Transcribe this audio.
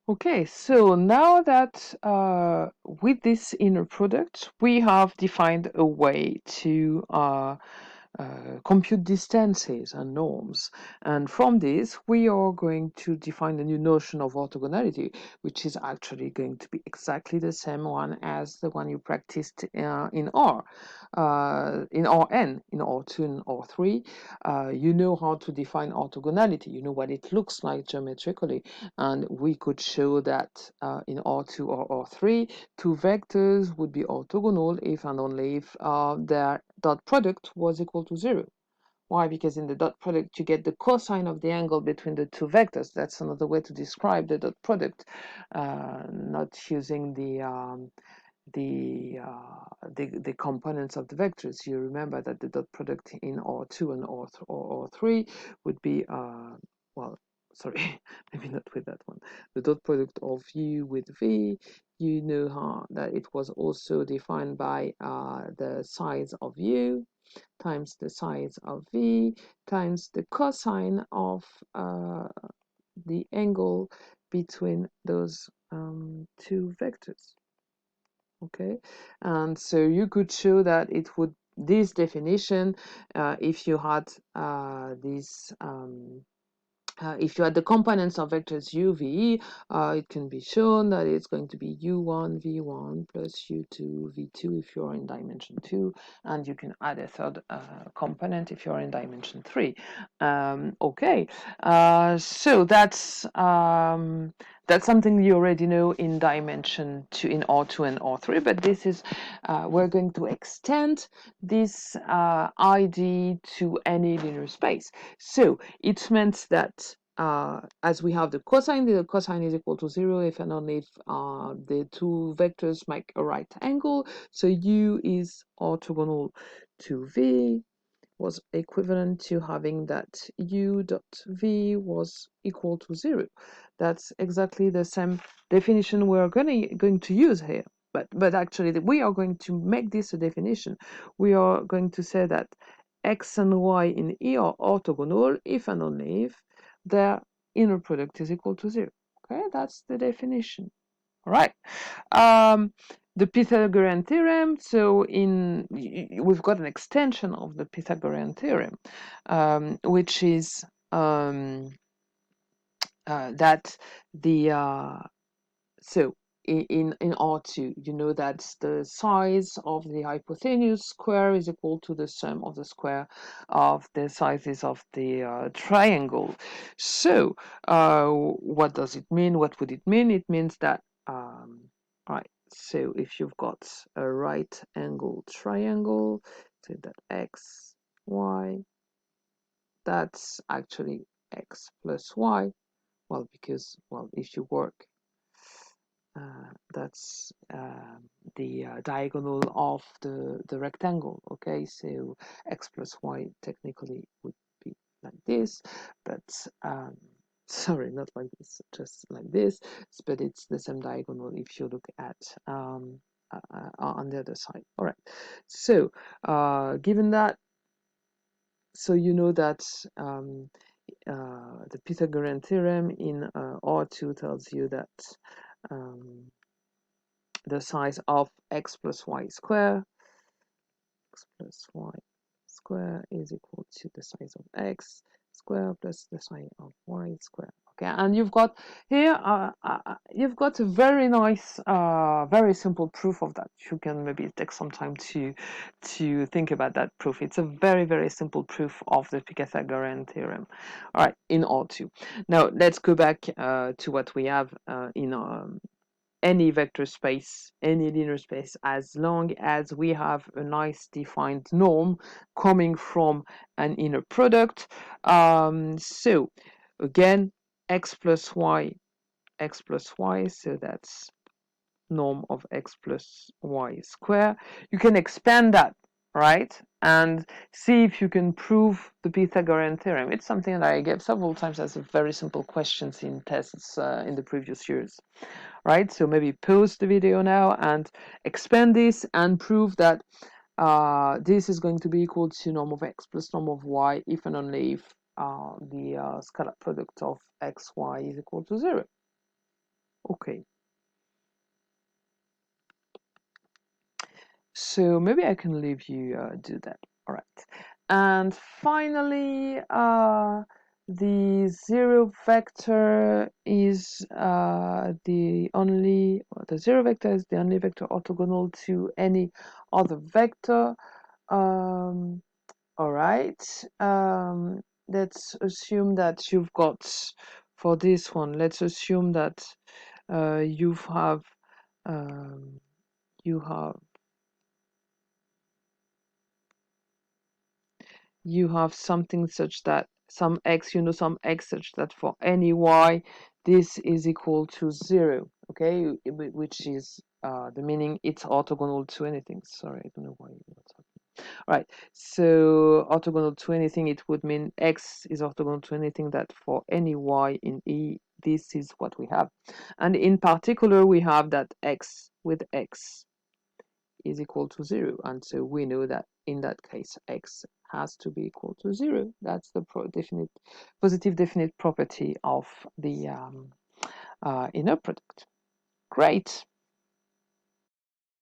Okay, so now that with this inner product, we have defined a way to compute distances and norms. And from this, we are going to define a new notion of orthogonality, which is actually going to be exactly the same one as the one you practiced in R, in Rn, in R2 and R3. You know how to define orthogonality. You know what it looks like geometrically. And we could show that in R2 or R3, two vectors would be orthogonal if and only if their dot product was equal to 0. Why? Because in the dot product, you get the cosine of the angle between the two vectors. That's another way to describe the dot product, not using the components of the vectors. You remember that the dot product in R2 and R3 would be, well, sorry, maybe not with that one. The dot product of U with V, you know how that it was also defined by the size of U times the size of V times the cosine of the angle between those two vectors. Okay, and so you could show that it would, this definition, if you had this if you had the components of vectors u, v, it can be shown that it's going to be u1, v1 plus u2, v2 if you're in dimension 2, and you can add a third component if you're in dimension 3. Okay, so that's something you already know in dimension 2, in R2 and R3, but this is, we're going to extend this ID to any linear space. So it meant that as we have the cosine is equal to 0 if and only if the two vectors make a right angle. So u is orthogonal to v was equivalent to having that u dot v was equal to 0. That's exactly the same definition we're going to use here. But actually, we are going to make this a definition. We are going to say that x and y in E are orthogonal if and only if their inner product is equal to 0. Okay, that's the definition. All right. Um, the Pythagorean theorem. So we've got an extension of the Pythagorean theorem, which is that the so in R2, you know that the size of the hypotenuse square is equal to the sum of the square of the sizes of the triangle. So what does it mean? What would it mean? It means that right. So if you've got a right angle triangle, so that x, y, that's actually x plus y. Well, because, well, if you work, that's the diagonal of the rectangle. Okay, so x plus y technically would be like this, but sorry, not like this, just like this, but it's the same diagonal if you look at on the other side. All right, so given that, so you know that the Pythagorean theorem in R2 tells you that the size of x plus y square, x plus y square is equal to the size of x square plus the size of y square. Okay, and you've got here, you've got a very nice, very simple proof of that. You can maybe take some time to think about that proof. It's a very, very simple proof of the Pythagorean theorem. All right, in R2. Now let's go back to what we have in any vector space, any linear space, as long as we have a nice defined norm coming from an inner product. So again, x plus y, so that's norm of x plus y square. You can expand that, right? And see if you can prove the Pythagorean theorem. It's something that I gave several times as a very simple questions in tests in the previous years, right? So maybe pause the video now and expand this and prove that this is going to be equal to norm of x plus norm of y if and only if the scalar product of x, y is equal to 0. Okay. So maybe I can leave you do that. All right. And finally, the zero vector is the zero vector is the only vector orthogonal to any other vector. Um, all right. Let's assume that you've got, for this one, let's assume that you have um, you have you have something such that some x, some x such that for any y, this is equal to 0, okay? Which is the meaning it's orthogonal to anything. Sorry, I don't know why what's happening. All right, so orthogonal to anything, it would mean x is orthogonal to anything that for any y in E, this is what we have. And in particular, we have that x with x is equal to 0, and so we know that in that case x has to be equal to 0. That's the positive definite property of the inner product. Great.